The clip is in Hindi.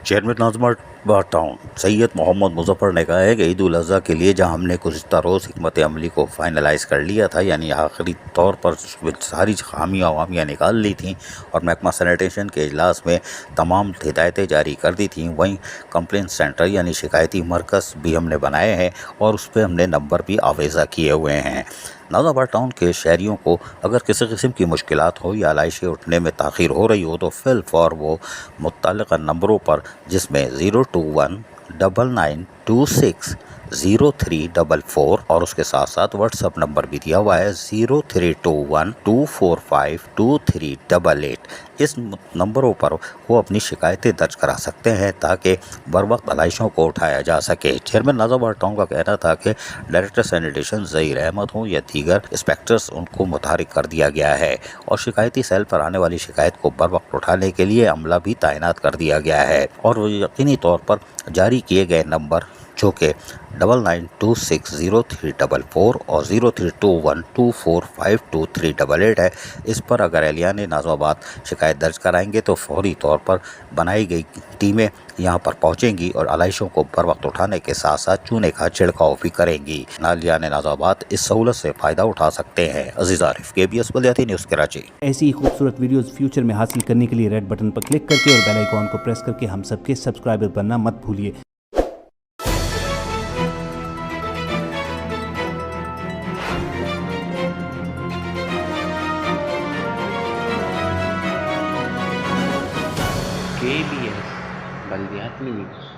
चेयरमैन नाज़िमाबाद टाउन सैयद मोहम्मद मुजफ्फर ने कहा है कि ईद उल अज़हा के लिए जहां हमने गुज़िश्ता रोज़ हिकमत अमली को फाइनलाइज़ कर लिया था, यानी आखिरी तौर पर सारी खामियाँ वामियाँ निकाल ली थी और महकमा सैनिटेशन के इजलास में तमाम हिदायतें जारी कर दी थी, वहीं कंप्लेंट सेंटर यानी शिकायती मरकज़ भी हमने बनाए हैं और उस पर हमने नंबर भी आवेज़ा किए हुए हैं। नाज़िमाबाद टाउन के शहरियों को अगर किसी किस्म की मुश्किलात हो या आलाइशें उठने में ताख़ीर हो रही हो तो फिल फॉर वो मुत्तल्लिक़ा नंबरों पर, जिसमें 02199260344 और उसके साथ साथ व्हाट्सअप नंबर भी दिया हुआ है 0321245238। इस नंबरों पर वो अपनी शिकायतें दर्ज करा सकते हैं ताकि बर वक्त आलाइशों को उठाया जा सके। चेयरमैन नाज़िमाबाद टाउन का कहना था कि डायरेक्टर सैनिटेशन ज़हीर अहमद हों या दीगर इंस्पेक्टर्स, उनको मुतहरिक कर दिया गया है और शिकायती सेल पर आने वाली शिकायत को बर वक्त उठाने के लिए अमला भी तैनात कर दिया गया है और यकीनी तौर पर जारी किए गए नंबर जो कि 99260344 और 0321245238 है, इस पर अगर एहलियान नाज़िमाबाद शिकायत दर्ज कराएंगे तो फौरी तौर पर बनाई गई टीमें यहां पर पहुंचेंगी और आलाइशों को बर वक्त उठाने के साथ साथ चूने का छिड़काव भी करेंगी। एहलियान नाज़िमाबाद इस सहूलत से फ़ायदा उठा सकते हैं। अजीज़ आरिफ, KBS बल्दियाती न्यूज़ कराची। ऐसी ही खूबसूरत वीडियोस फ्यूचर में हासिल करने के लिए रेड बटन पर क्लिक करके और बेल आइकॉन को प्रेस करके हम सबके सब्सक्राइबर बनना मत भूलिए। KBS बल्दियाती न्यूज़।